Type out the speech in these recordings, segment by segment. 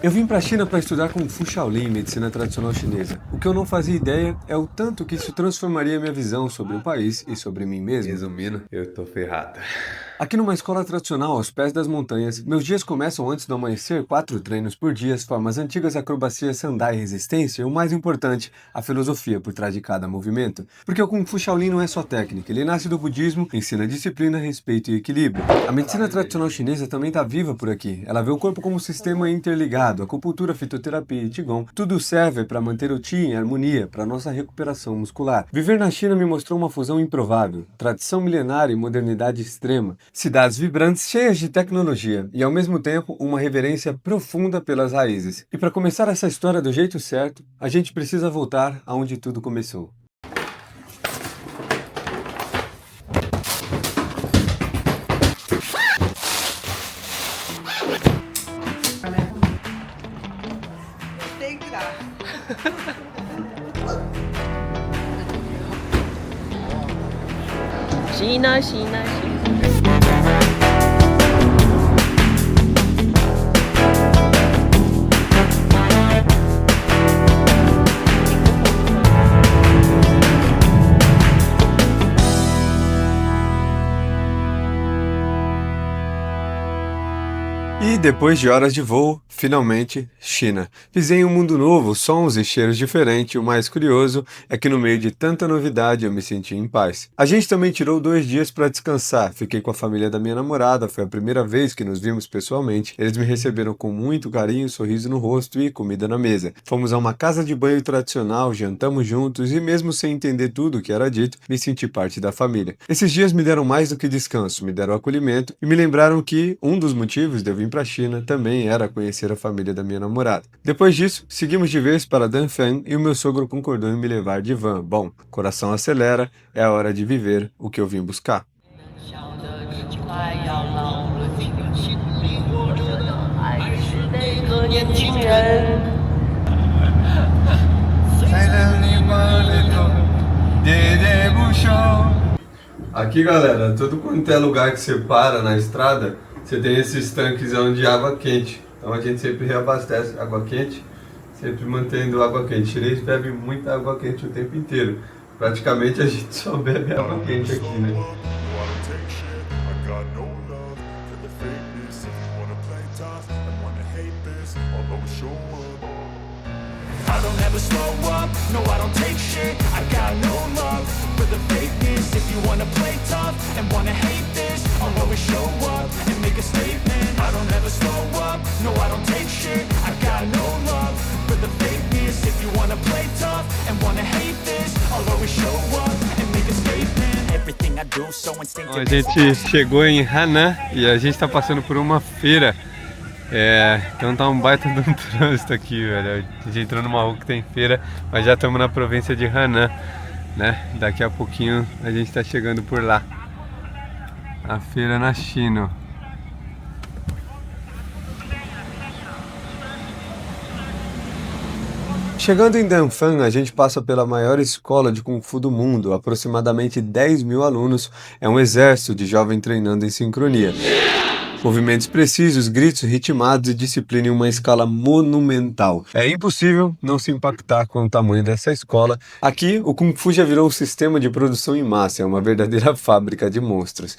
Eu vim para a China para estudar Kung Fu Shaolin, medicina tradicional chinesa. O que eu não fazia ideia é o tanto que isso transformaria minha visão sobre o país e sobre mim mesmo. Resumindo, eu tô ferrado. Aqui numa escola tradicional aos pés das montanhas, meus dias começam antes do amanhecer, 4 treinos por dia, formas antigas, acrobacia, sandai e resistência, e o mais importante, a filosofia por trás de cada movimento. Porque o Kung Fu Shaolin não é só técnica, ele nasce do budismo, ensina disciplina, respeito e equilíbrio. A medicina tradicional chinesa também está viva por aqui. Ela vê o corpo como um sistema interligado, acupuntura, fitoterapia e qigong. Tudo serve para manter o Qi em harmonia, para nossa recuperação muscular. Viver na China me mostrou uma fusão improvável, tradição milenária e modernidade extrema. Cidades vibrantes, cheias de tecnologia e, ao mesmo tempo, uma reverência profunda pelas raízes. E para começar essa história do jeito certo, a gente precisa voltar aonde tudo começou. Tem que dar. China, China, China. E depois de horas de voo, finalmente, China. Pisei em um mundo novo, sons e cheiros diferentes. O mais curioso é que no meio de tanta novidade eu me senti em paz. A gente também tirou 2 dias para descansar. Fiquei com a família da minha namorada, foi a primeira vez que nos vimos pessoalmente. Eles me receberam com muito carinho, sorriso no rosto e comida na mesa. Fomos a uma casa de banho tradicional, jantamos juntos e mesmo sem entender tudo o que era dito, me senti parte da família. Esses dias me deram mais do que descanso, me deram acolhimento e me lembraram que um dos motivos de eu vir para a China também era conhecer a família da minha namorada. Depois disso, seguimos de vez para Danfeng e o meu sogro concordou em me levar de van. Bom, coração acelera, é a hora de viver o que eu vim buscar. Aqui, galera, todo quanto é lugar que você para na estrada, você tem esses tanques de água quente. Então a gente sempre reabastece água quente, sempre mantendo água quente. Chinês bebe muita água quente o tempo inteiro. Praticamente a gente só bebe água quente aqui, né? I don't ever slow up, no I don't take shit. I got no love for the fakeness. If you wanna play tough and wanna hate this, I'll always show up and make a statement. I don't ever slow up, no I don't take shit. I got no love for the fakeness. If you wanna play tough and wanna hate this, I'll always show up and make a statement. Everything I do so instinctive. A gente chegou em Hanan e a gente tá passando por uma feira. Então tá um baita de um trânsito aqui, velho. A gente entrou numa rua que tem feira, mas já estamos na província de Hanan, né? Daqui a pouquinho a gente tá chegando por lá. A feira na China. Chegando em Danfeng, a gente passa pela maior escola de Kung Fu do mundo, aproximadamente 10.000 alunos, é um exército de jovens treinando em sincronia. Movimentos precisos, gritos ritmados e disciplina em uma escala monumental. É impossível não se impactar com o tamanho dessa escola. Aqui, o Kung Fu já virou um sistema de produção em massa, é uma verdadeira fábrica de monstros.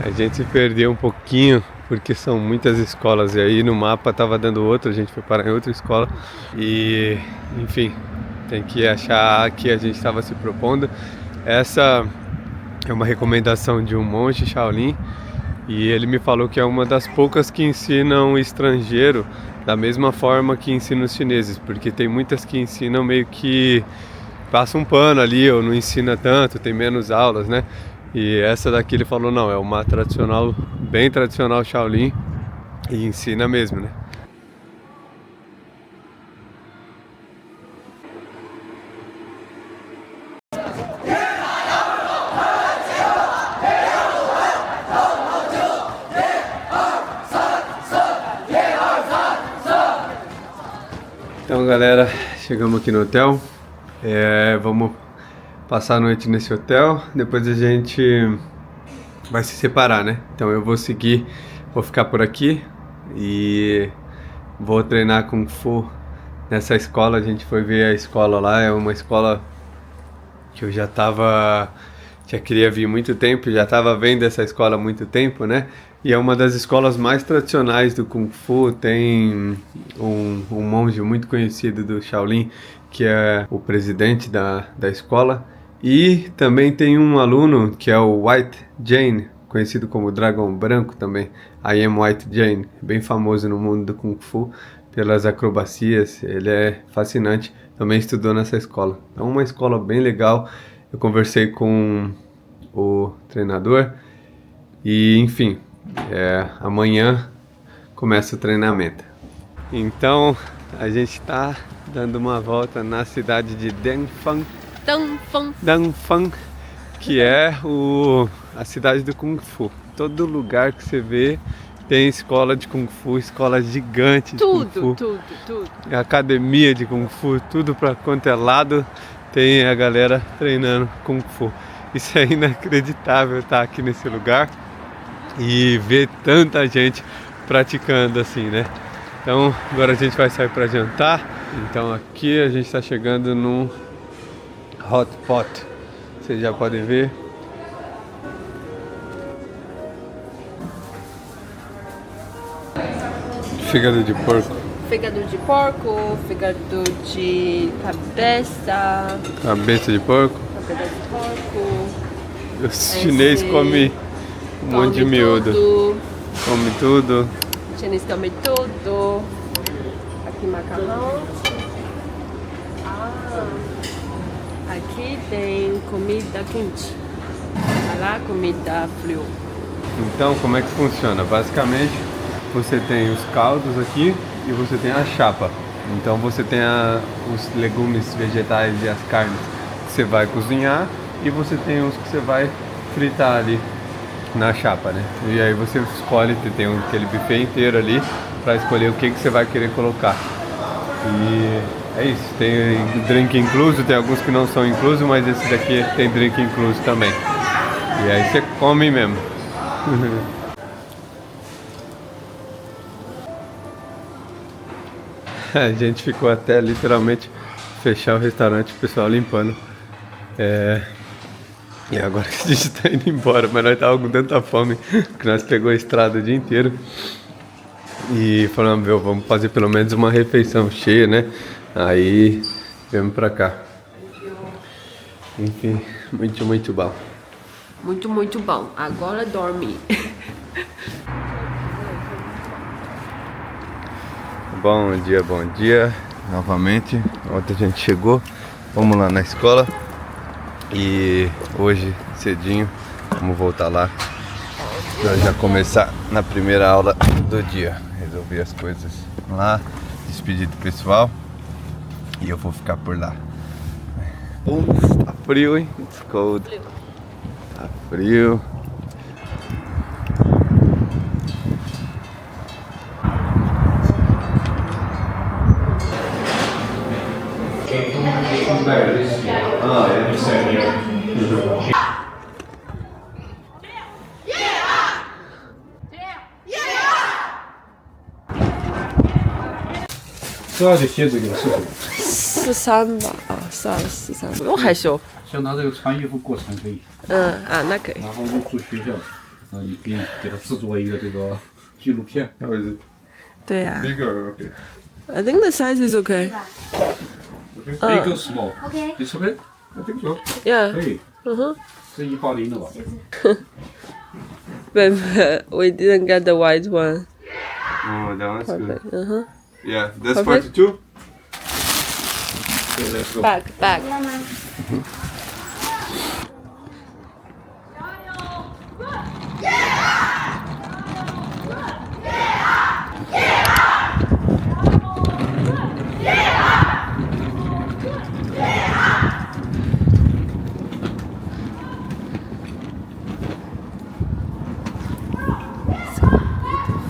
A gente perdeu um pouquinho, porque são muitas escolas, e aí no mapa estava dando outra, a gente foi parar em outra escola, e enfim, tem que achar a que a gente estava se propondo. Essa é uma recomendação de um monge Shaolin, e ele me falou que é uma das poucas que ensinam estrangeiro da mesma forma que ensinam os chineses, porque tem muitas que ensinam meio que passa um pano ali, ou não ensina tanto, tem menos aulas, né? E essa daqui ele falou, não, é uma tradicional, bem tradicional Shaolin e ensina mesmo, né? Então, galera, chegamos aqui no hotel, vamos passar a noite nesse hotel. Depois a gente vai se separar, né? Então eu vou ficar por aqui e vou treinar Kung Fu nessa escola. A gente foi ver a escola lá, é uma escola que eu já queria vir há muito tempo, já estava vendo essa escola há muito tempo, né? E é uma das escolas mais tradicionais do Kung Fu. Tem um monge muito conhecido do Shaolin, que é o presidente da escola. E também tem um aluno que é o White Jane, conhecido como Dragão Branco também. I am White Jane, bem famoso no mundo do Kung Fu pelas acrobacias. Ele é fascinante, também estudou nessa escola. É uma escola bem legal. Eu conversei com o treinador e, enfim, amanhã começa o treinamento. Então, a gente está dando uma volta na cidade de Dangfang, que é a cidade do Kung Fu. Todo lugar que você vê tem escola de Kung Fu, escola gigante de Kung Fu. Tudo. Academia de Kung Fu, tudo pra quanto é lado tem a galera treinando Kung Fu. Isso é inacreditável estar aqui nesse lugar e ver tanta gente praticando assim, né? Então agora a gente vai sair para jantar. Então aqui a gente está chegando no Hot Pot. Vocês já podem ver. Fígado de porco. Fígado de porco, fígado de cabeça. Cabeça de porco. Cabeça de porco. Os chinês comem um monte de miúdo. Come tudo. O chinês come tudo. Aqui macarrão. Aqui tem comida quente. Lá comida frio. Então como é que funciona? Basicamente você tem os caldos aqui e você tem a chapa. Então você tem os legumes, vegetais e as carnes que você vai cozinhar, e você tem os que você vai fritar ali na chapa, né? E aí você escolhe, tem aquele buffet inteiro ali para escolher o que você vai querer colocar. E é isso, tem drink incluso, tem alguns que não são inclusos, mas esse daqui tem drink incluso também. E aí você come mesmo. A gente ficou até literalmente fechar o restaurante, o pessoal limpando. E agora que a gente tá indo embora, mas nós tava com tanta fome que nós pegou a estrada o dia inteiro. E falamos, vamos fazer pelo menos uma refeição cheia, né? Aí viemos pra cá. Enfim, muito bom. Muito bom. Agora dorme. Bom dia, novamente. Ontem a gente chegou, vamos lá na escola. E hoje, cedinho, vamos voltar lá para já começar na primeira aula do dia. Resolver as coisas lá, despedir do pessoal, e eu vou ficar por lá. Tá frio, hein? It's cold. Tá frio.多少钱鞋子给我试试？ 13吧，13，我害羞。像他这个穿衣服过程可以，那可以。然后入住学校，你可以给他制作一个这个纪录片。对呀。 Bigger, okay. I think the size is okay. Big or small? Okay. It's okay. I think so. Yeah. 可以，是180的吧？ But we didn't get the white one. Oh, that one's good. Perfect. Yeah, that's Perfect. 42. Okay, let's go. Back.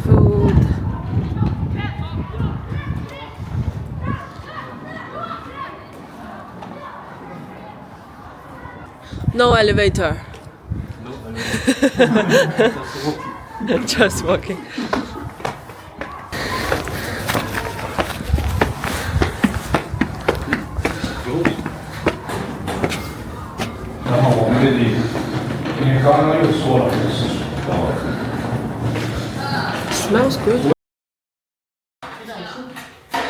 Food. No elevator. Just walking. 然后我们这里，因为刚刚又说了，就是 Smells good.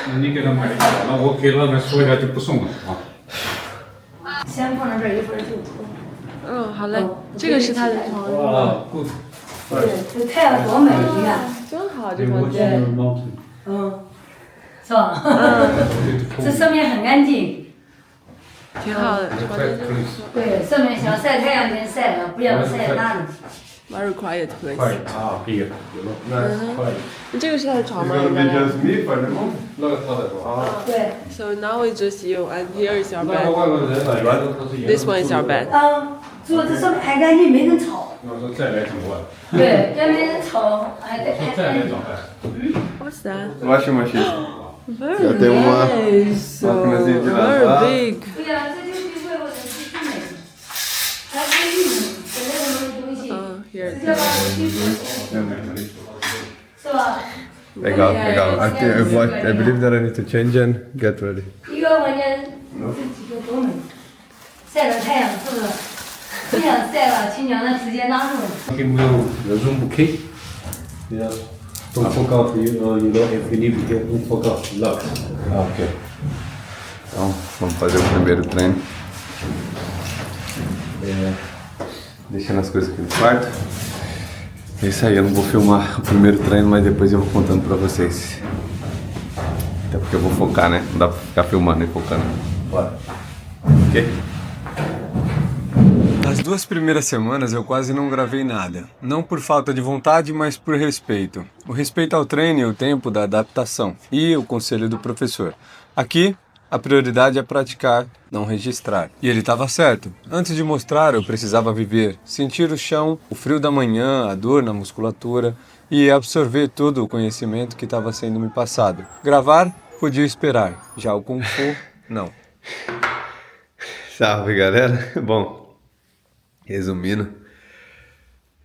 那你给他买一个，那我给他们说一下就不送了啊。先放在这儿，一会儿就出。嗯，好嘞。这个是他的床。啊，不，对，这太阳多美，你看，真好，这房间。是吧？这上面很干净。挺好的，房间真不错。对，上面想晒太阳就晒了，不要晒大了。Very quiet place. 快啊，可以，有了，那快。这个是他的床吗？ It's gonna be just me for the moment. 那个他的床。对。 So now it's just you, and here is your 那个 bed. 外国人呢，原来都是 This one is your bed. 坐这上面还干净，没人吵。我说再来整晚。对，要没人吵，还我说再来整晚。 What's that? Washing machine. Very Já tem uma nice. máquinazinha de Very lavar. big. 对呀，这就比外国人是最美的。还可以，本来什么东西， Here. 直接把手机是吧？ Legal, legal. I believe that I need to change and get ready. 一个房间这几个多美，晒着太阳是不是？不想晒了，亲娘的直接拉住。 Aqui meu zoom bouquet. Yeah. Don't forget you know if you need to don't forget love. Ok. Então, vamos fazer o primeiro treino. Deixando as coisas aqui no quarto. É isso aí, eu não vou filmar o primeiro treino, mas depois eu vou contando pra vocês. Até porque eu vou focar, né? Não dá pra ficar filmando e focando. Bora. Ok? As 2 primeiras semanas eu quase não gravei nada. Não por falta de vontade, mas por respeito. O respeito ao treino e o tempo da adaptação. E o conselho do professor. Aqui, a prioridade é praticar, não registrar. E ele estava certo. Antes de mostrar, eu precisava viver, sentir o chão, o frio da manhã, a dor na musculatura e absorver todo o conhecimento que estava sendo me passado. Gravar, podia esperar. Já o Kung Fu, não. Salve, galera. Bom, resumindo,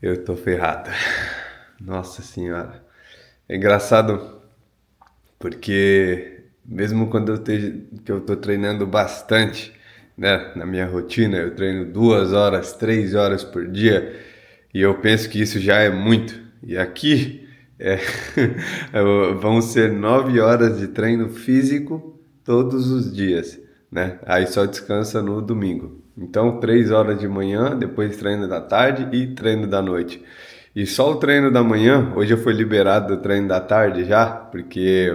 eu tô ferrado. Nossa senhora. É engraçado porque mesmo quando eu tô treinando bastante, né, na minha rotina, eu treino 2 horas, 3 horas por dia, e eu penso que isso já é muito. E aqui vão ser 9 horas de treino físico todos os dias, né? Aí só descansa no domingo. Então 3 horas de manhã, depois treino da tarde e treino da noite. E só o treino da manhã, hoje eu fui liberado do treino da tarde já, porque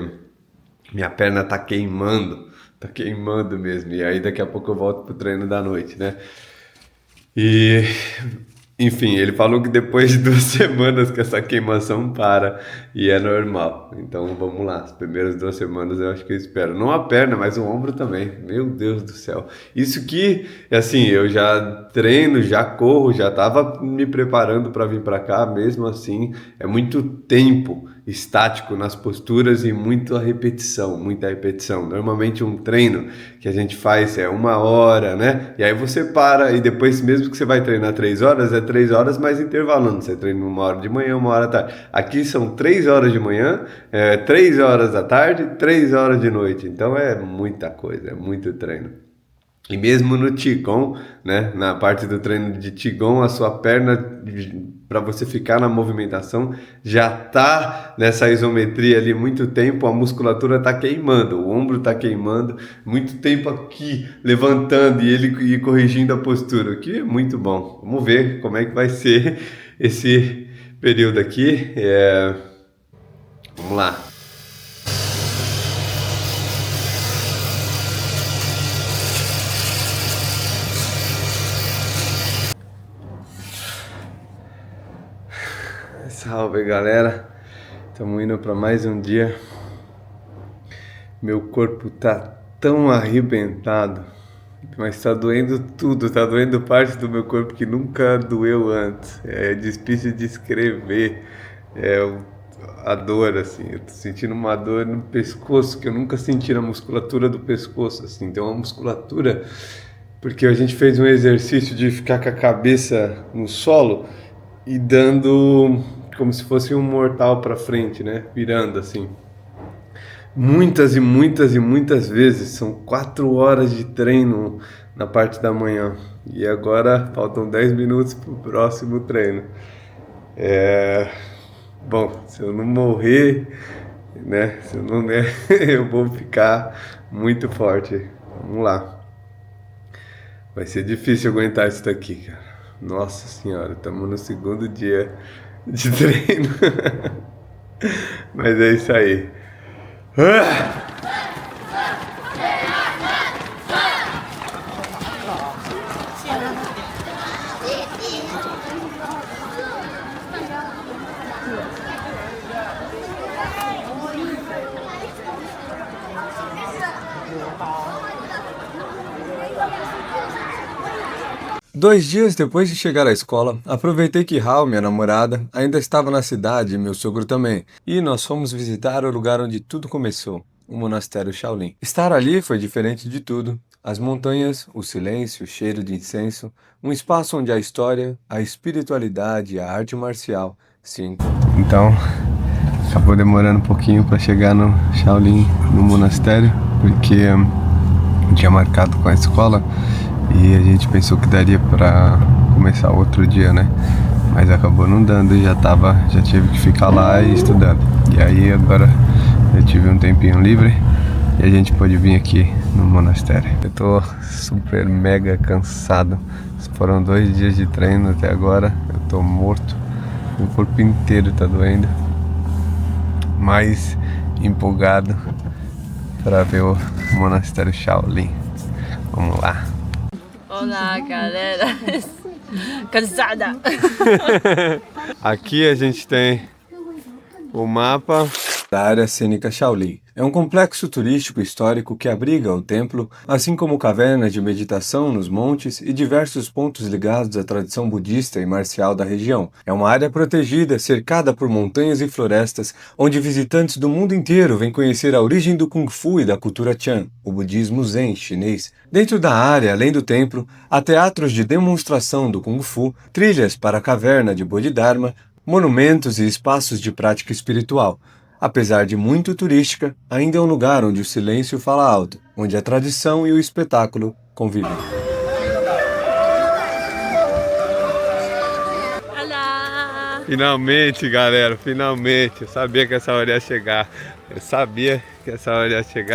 minha perna tá queimando mesmo. E aí daqui a pouco eu volto pro treino da noite, né? E, enfim, ele falou que depois de 2 semanas que essa queimação para e é normal. Então vamos lá, as primeiras 2 semanas eu acho que eu espero. Não a perna, mas o ombro também. Meu Deus do céu. Isso que, assim, eu já treino, já corro, já tava me preparando para vir para cá. Mesmo assim, é muito tempo estático nas posturas e muita repetição. Normalmente um treino que a gente faz é 1 hora, né? E aí você para e depois, mesmo que você vai treinar 3 horas, é 3 horas mais intervalando. Você treina 1 hora de manhã, 1 hora à tarde. Aqui são 3 horas de manhã, 3 horas da tarde, 3 horas de noite. Então é muita coisa, é muito treino. E mesmo no Qigong, né, na parte do treino de Qigong, a sua perna, para você ficar na movimentação, já tá nessa isometria ali muito tempo, a musculatura tá queimando, o ombro tá queimando, muito tempo aqui levantando e ele corrigindo a postura, o que é muito bom. Vamos ver como é que vai ser esse período aqui. Vamos lá. Salve, galera, estamos indo para mais um dia. Meu corpo tá tão arrebentado, mas tá doendo tudo, tá doendo parte do meu corpo que nunca doeu antes. É difícil de descrever a dor, assim. Eu tô sentindo uma dor no pescoço que eu nunca senti na musculatura do pescoço, assim. Tem uma musculatura porque a gente fez um exercício de ficar com a cabeça no solo e dando como se fosse um mortal para frente, né? Virando assim. Muitas e muitas e muitas vezes. São 4 horas de treino na parte da manhã. E agora faltam 10 minutos para o próximo treino. Bom, se eu não morrer, né? Se eu não eu vou ficar muito forte. Vamos lá. Vai ser difícil aguentar isso daqui, cara. Nossa senhora, estamos no 2º dia de treino. Mas é isso aí. Dois dias depois de chegar à escola, aproveitei que Hao, minha namorada, ainda estava na cidade e meu sogro também, e nós fomos visitar o lugar onde tudo começou, o monastério Shaolin. Estar ali foi diferente de tudo. As montanhas, o silêncio, o cheiro de incenso, um espaço onde a história, a espiritualidade e a arte marcial se encontram. Então, acabou demorando um pouquinho para chegar no Shaolin, no monastério, porque tinha marcado com a escola. E a gente pensou que daria para começar outro dia, né? Mas acabou não dando e já tive que ficar lá e estudando. E aí agora eu tive um tempinho livre e a gente pôde vir aqui no monastério. Eu tô super mega cansado. Foram 2 dias de treino até agora. Eu tô morto. Meu corpo inteiro tá doendo. Mas empolgado para ver o monastério Shaolin. Vamos lá. Olá, galera. Cansada. Aqui a gente tem o mapa da área cênica Shaolin. É um complexo turístico histórico que abriga o templo, assim como cavernas de meditação nos montes e diversos pontos ligados à tradição budista e marcial da região. É uma área protegida, cercada por montanhas e florestas, onde visitantes do mundo inteiro vêm conhecer a origem do Kung Fu e da cultura Chan, o budismo Zen chinês. Dentro da área, além do templo, há teatros de demonstração do Kung Fu, trilhas para a caverna de Bodhidharma, monumentos e espaços de prática espiritual. Apesar de muito turística, ainda é um lugar onde o silêncio fala alto, onde a tradição e o espetáculo convivem. Olá! Finalmente, galera, finalmente. Eu sabia que essa hora ia chegar.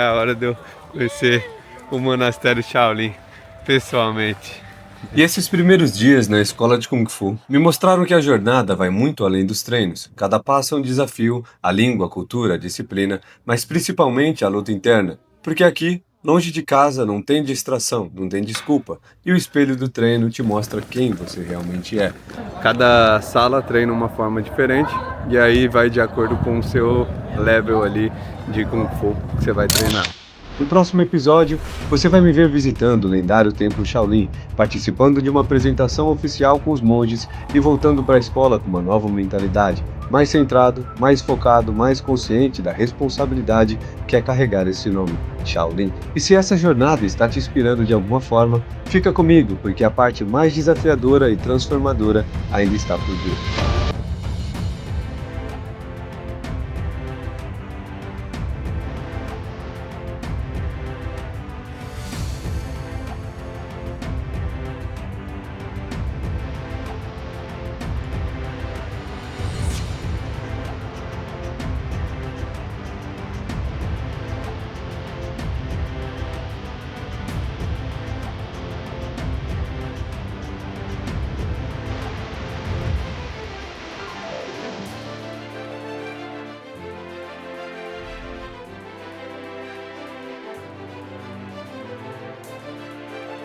A hora de eu conhecer o monastério Shaolin pessoalmente. E esses primeiros dias na escola de Kung Fu me mostraram que a jornada vai muito além dos treinos. Cada passo é um desafio, a língua, a cultura, a disciplina, mas principalmente a luta interna. Porque aqui, longe de casa, não tem distração, não tem desculpa. E o espelho do treino te mostra quem você realmente é. Cada sala treina uma forma diferente e aí vai de acordo com o seu level ali de Kung Fu que você vai treinar. No próximo episódio, você vai me ver visitando o lendário templo Shaolin, participando de uma apresentação oficial com os monges e voltando para a escola com uma nova mentalidade, mais centrado, mais focado, mais consciente da responsabilidade que é carregar esse nome, Shaolin. E se essa jornada está te inspirando de alguma forma, fica comigo, porque a parte mais desafiadora e transformadora ainda está por vir.